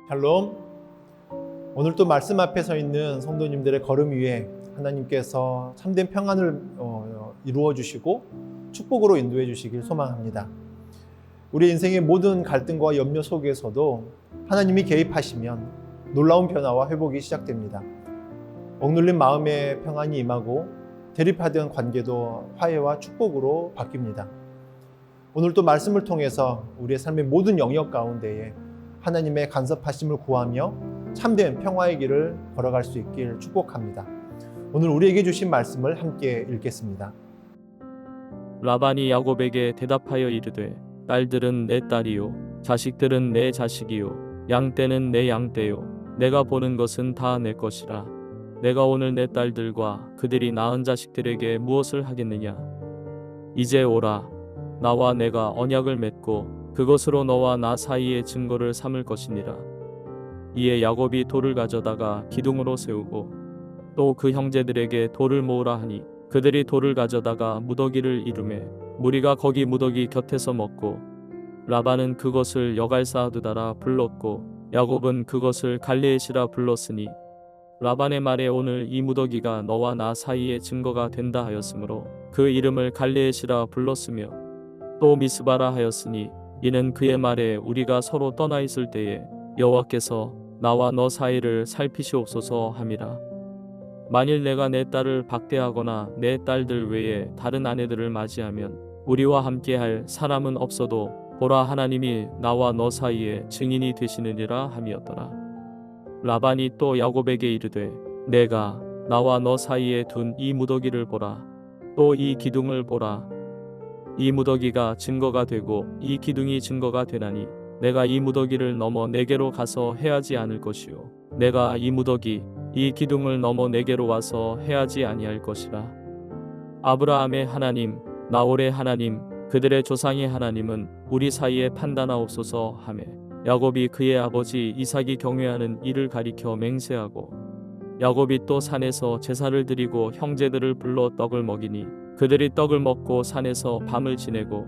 샬롬. 오늘 또 말씀 앞에 서 있는 성도님들의 걸음 위에 하나님께서 참된 평안을 이루어 주시고 축복으로 인도해 주시길 소망합니다. 우리 인생의 모든 갈등과 염려 속에서도 하나님이 개입하시면 놀라운 변화와 회복이 시작됩니다. 억눌린 마음의 평안이 임하고 대립하던 관계도 화해와 축복으로 바뀝니다. 오늘 또 말씀을 통해서 우리의 삶의 모든 영역 가운데에 하나님의 간섭하심을 구하며 참된 평화의 길을 걸어갈 수 있길 축복합니다. 오늘 우리에게 주신 말씀을 함께 읽겠습니다. 라반이 야곱에게 대답하여 이르되 딸들은 내 딸이요 자식들은 내 자식이요 양떼는 내 양떼요 내가 보는 것은 다 내 것이라. 내가 오늘 내 딸들과 그들이 낳은 자식들에게 무엇을 하겠느냐. 이제 오라. 나와 내가 언약을 맺고 그것으로 너와 나 사이의 증거를 삼을 것이니라. 이에 야곱이 돌을 가져다가 기둥으로 세우고 또 그 형제들에게 돌을 모으라 하니 그들이 돌을 가져다가 무더기를 이루매 무리가 거기 무더기 곁에서 먹고 라반은 그것을 여갈사두다라 불렀고 야곱은 그것을 갈레앗이라 불렀으니 라반의 말에 오늘 이 무더기가 너와 나 사이의 증거가 된다 하였으므로 그 이름을 갈레앗이라 불렀으며 또 미스바라 하였으니 이는 그의 말에 우리가 서로 떠나 있을 때에 여호와께서 나와 너 사이를 살피시옵소서 함이라. 만일 내가 내 딸을 박대하거나 내 딸들 외에 다른 아내들을 맞이하면 우리와 함께할 사람은 없어도 보라 하나님이 나와 너 사이에 증인이 되시느니라 함이었더라. 라반이 또 야곱에게 이르되 내가 나와 너 사이에 둔 이 무더기를 보라. 또 이 기둥을 보라. 이 무더기가 증거가 되고 이 기둥이 증거가 되나니 내가 이 무더기를 넘어 내게로 가서 해하지 않을 것이요 내가 이 무더기 이 기둥을 넘어 내게로 와서 해하지 아니할 것이라. 아브라함의 하나님 나홀의 하나님 그들의 조상의 하나님은 우리 사이에 판단하옵소서 하매 야곱이 그의 아버지 이삭이 경외하는 이를 가리켜 맹세하고 야곱이 또 산에서 제사를 드리고 형제들을 불러 떡을 먹이니 그들이 떡을 먹고 산에서 밤을 지내고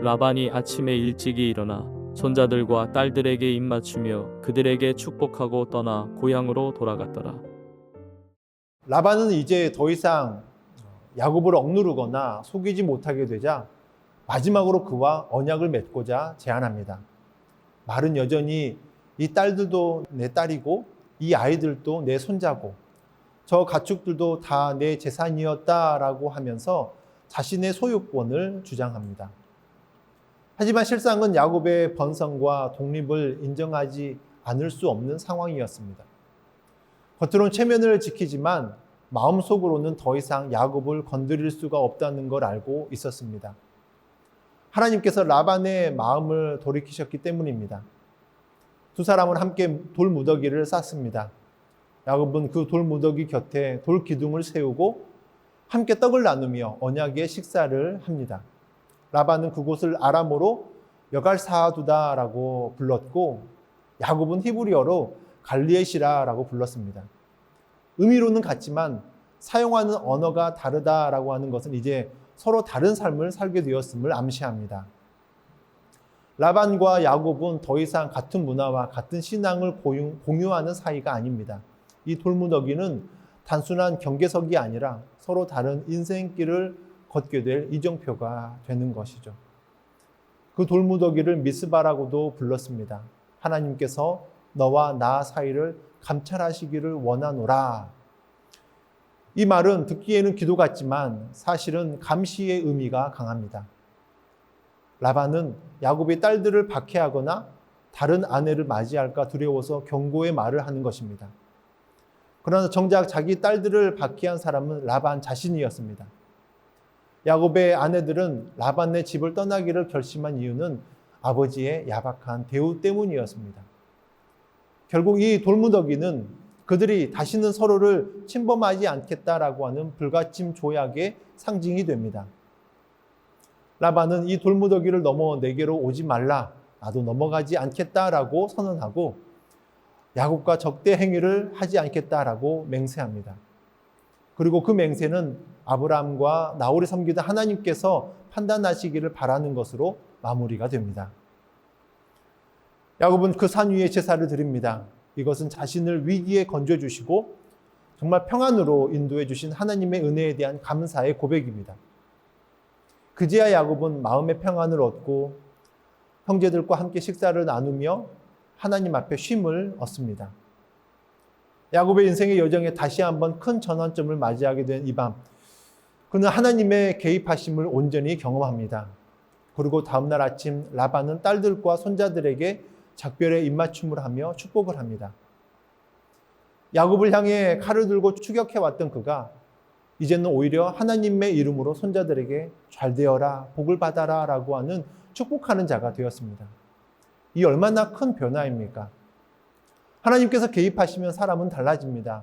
라반이 아침에 일찍이 일어나 손자들과 딸들에게 입맞추며 그들에게 축복하고 떠나 고향으로 돌아갔더라. 라반은 이제 더 이상 야곱을 억누르거나 속이지 못하게 되자 마지막으로 그와 언약을 맺고자 제안합니다. 말은 여전히 이 딸들도 내 딸이고 이 아이들도 내 손자고 저 가축들도 다 내 재산이었다라고 하면서 자신의 소유권을 주장합니다. 하지만 실상은 야곱의 번성과 독립을 인정하지 않을 수 없는 상황이었습니다. 겉으로는 체면을 지키지만 마음속으로는 더 이상 야곱을 건드릴 수가 없다는 걸 알고 있었습니다. 하나님께서 라반의 마음을 돌이키셨기 때문입니다. 두 사람은 함께 돌무더기를 쌓습니다. 야곱은 그 돌무더기 곁에 돌기둥을 세우고 함께 떡을 나누며 언약의 식사를 합니다. 라반은 그곳을 아람어로 여갈사두다라고 불렀고 야곱은 히브리어로 갈리앗이라고 불렀습니다. 의미로는 같지만 사용하는 언어가 다르다라고 하는 것은 이제 서로 다른 삶을 살게 되었음을 암시합니다. 라반과 야곱은 더 이상 같은 문화와 같은 신앙을 공유하는 사이가 아닙니다. 이 돌무더기는 단순한 경계석이 아니라 서로 다른 인생길을 걷게 될 이정표가 되는 것이죠. 그 돌무더기를 미스바라고도 불렀습니다. 하나님께서 너와 나 사이를 감찰하시기를 원하노라. 이 말은 듣기에는 기도 같지만 사실은 감시의 의미가 강합니다. 라반은 야곱의 딸들을 박해하거나 다른 아내를 맞이할까 두려워서 경고의 말을 하는 것입니다. 그러나 정작 자기 딸들을 박해한 사람은 라반 자신이었습니다. 야곱의 아내들은 라반의 집을 떠나기를 결심한 이유는 아버지의 야박한 대우 때문이었습니다. 결국 이 돌무더기는 그들이 다시는 서로를 침범하지 않겠다라고 하는 불가침 조약의 상징이 됩니다. 라반은 이 돌무더기를 넘어 내게로 오지 말라, 나도 넘어가지 않겠다라고 선언하고 야곱과 적대 행위를 하지 않겠다라고 맹세합니다. 그리고 그 맹세는 아브라함과 나홀이 섬기던 하나님께서 판단하시기를 바라는 것으로 마무리가 됩니다. 야곱은 그 산 위에 제사를 드립니다. 이것은 자신을 위기에 건져주시고 정말 평안으로 인도해 주신 하나님의 은혜에 대한 감사의 고백입니다. 그제야 야곱은 마음의 평안을 얻고 형제들과 함께 식사를 나누며 하나님 앞에 쉼을 얻습니다. 야곱의 인생의 여정에 다시 한번 큰 전환점을 맞이하게 된 이 밤, 그는 하나님의 개입하심을 온전히 경험합니다. 그리고 다음날 아침 라반은 딸들과 손자들에게 작별의 입맞춤을 하며 축복을 합니다. 야곱을 향해 칼을 들고 추격해왔던 그가 이제는 오히려 하나님의 이름으로 손자들에게 잘 되어라, 복을 받아라 라고 하는 축복하는 자가 되었습니다. 이 얼마나 큰 변화입니까? 하나님께서 개입하시면 사람은 달라집니다.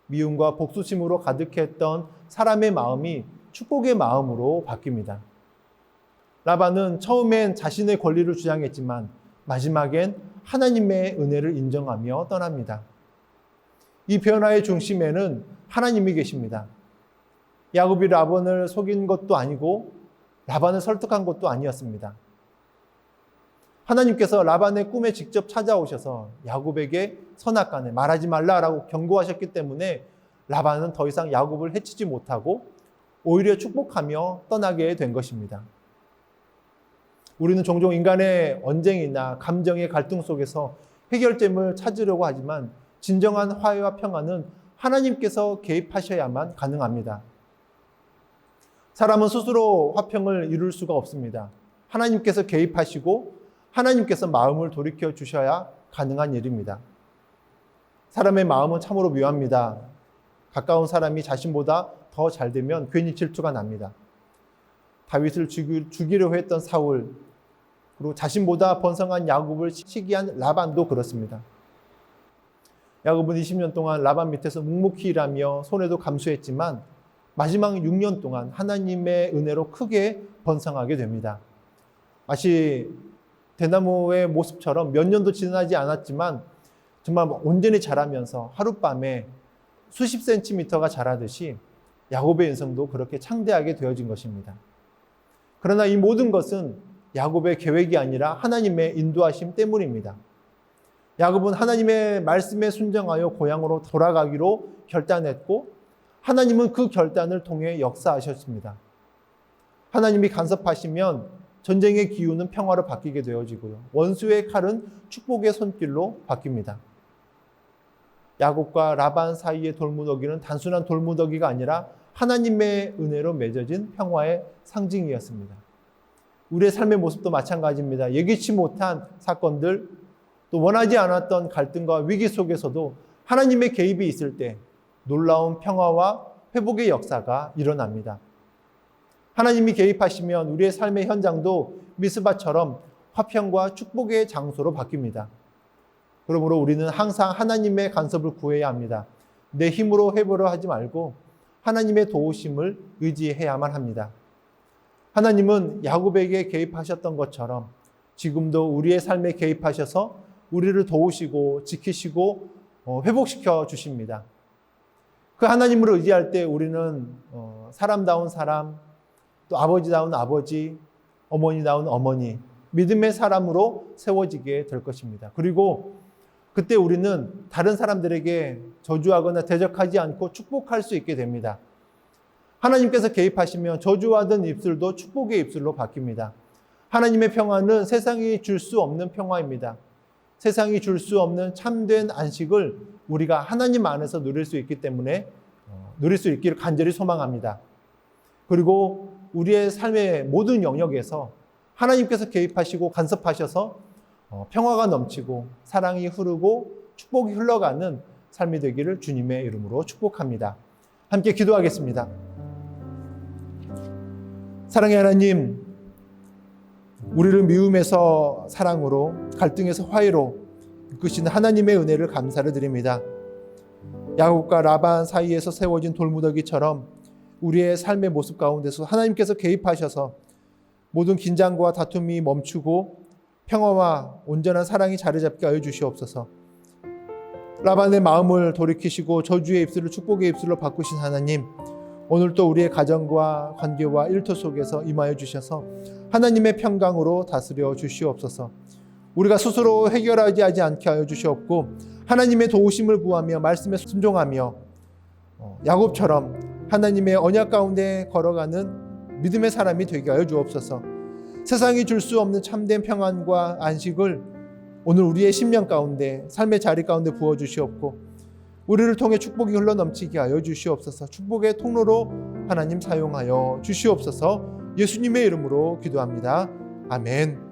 미움과 복수심으로 가득했던 사람의 마음이 축복의 마음으로 바뀝니다. 라반은 처음엔 자신의 권리를 주장했지만 마지막엔 하나님의 은혜를 인정하며 떠납니다. 이 변화의 중심에는 하나님이 계십니다. 야곱이 라반을 속인 것도 아니고 라반을 설득한 것도 아니었습니다. 하나님께서 라반의 꿈에 직접 찾아오셔서 야곱에게 선악간에 말하지 말라라고 경고하셨기 때문에 라반은 더 이상 야곱을 해치지 못하고 오히려 축복하며 떠나게 된 것입니다. 우리는 종종 인간의 언쟁이나 감정의 갈등 속에서 해결점을 찾으려고 하지만 진정한 화해와 평안은 하나님께서 개입하셔야만 가능합니다. 사람은 스스로 화평을 이룰 수가 없습니다. 하나님께서 개입하시고 하나님께서 마음을 돌이켜 주셔야 가능한 일입니다. 사람의 마음은 참으로 묘합니다. 가까운 사람이 자신보다 더 잘 되면 괜히 질투가 납니다. 다윗을 죽이려 했던 사울, 그리고 자신보다 번성한 야곱을 시기한 라반도 그렇습니다. 야곱은 20년 동안 라반 밑에서 묵묵히 일하며 손해도 감수했지만 마지막 6년 동안 하나님의 은혜로 크게 번성하게 됩니다. 마치 대나무의 모습처럼 몇 년도 지나지 않았지만 정말 온전히 자라면서 하룻밤에 수십 센티미터가 자라듯이 야곱의 인생도 그렇게 창대하게 되어진 것입니다. 그러나 이 모든 것은 야곱의 계획이 아니라 하나님의 인도하심 때문입니다. 야곱은 하나님의 말씀에 순종하여 고향으로 돌아가기로 결단했고 하나님은 그 결단을 통해 역사하셨습니다. 하나님이 간섭하시면 전쟁의 기운은 평화로 바뀌게 되어지고요. 원수의 칼은 축복의 손길로 바뀝니다. 야곱과 라반 사이의 돌무더기는 단순한 돌무더기가 아니라 하나님의 은혜로 맺어진 평화의 상징이었습니다. 우리의 삶의 모습도 마찬가지입니다. 예기치 못한 사건들, 또 원하지 않았던 갈등과 위기 속에서도 하나님의 개입이 있을 때 놀라운 평화와 회복의 역사가 일어납니다. 하나님이 개입하시면 우리의 삶의 현장도 미스바처럼 화평과 축복의 장소로 바뀝니다. 그러므로 우리는 항상 하나님의 간섭을 구해야 합니다. 내 힘으로 해보려 하지 말고 하나님의 도우심을 의지해야만 합니다. 하나님은 야곱에게 개입하셨던 것처럼 지금도 우리의 삶에 개입하셔서 우리를 도우시고 지키시고 회복시켜 주십니다. 그 하나님을 의지할 때 우리는 사람다운 사람, 또 아버지다운 아버지, 어머니다운 어머니, 믿음의 사람으로 세워지게 될 것입니다. 그리고 그때 우리는 다른 사람들에게 저주하거나 대적하지 않고 축복할 수 있게 됩니다. 하나님께서 개입하시면 저주하던 입술도 축복의 입술로 바뀝니다. 하나님의 평화는 세상이 줄 수 없는 평화입니다. 세상이 줄 수 없는 참된 안식을 우리가 하나님 안에서 누릴 수 있기 때문에 누릴 수 있기를 간절히 소망합니다. 그리고 우리의 삶의 모든 영역에서 하나님께서 개입하시고 간섭하셔서 평화가 넘치고 사랑이 흐르고 축복이 흘러가는 삶이 되기를 주님의 이름으로 축복합니다. 함께 기도하겠습니다. 사랑의 하나님, 우리를 미움에서 사랑으로, 갈등에서 화해로 이끄시는 하나님의 은혜를 감사를 드립니다. 야곱과 라반 사이에서 세워진 돌무더기처럼 우리의 삶의 모습 가운데서 하나님께서 개입하셔서 모든 긴장과 다툼이 멈추고 평화와 온전한 사랑이 자리 잡게 하여 주시옵소서. 라반의 마음을 돌이키시고 저주의 입술을 축복의 입술로 바꾸신 하나님, 오늘도 우리의 가정과 관계와 일터 속에서 임하여 주셔서 하나님의 평강으로 다스려 주시옵소서. 우리가 스스로 해결하지 않게 하여 주시옵고 하나님의 도우심을 구하며 말씀에 순종하며 야곱처럼 하나님의 언약 가운데 걸어가는 믿음의 사람이 되게 하여 주옵소서. 세상이 줄 수 없는 참된 평안과 안식을 오늘 우리의 심령 가운데, 삶의 자리 가운데 부어 주시옵고 우리를 통해 축복이 흘러넘치게 하여 주시옵소서. 축복의 통로로 하나님 사용하여 주시옵소서. 예수님의 이름으로 기도합니다. 아멘.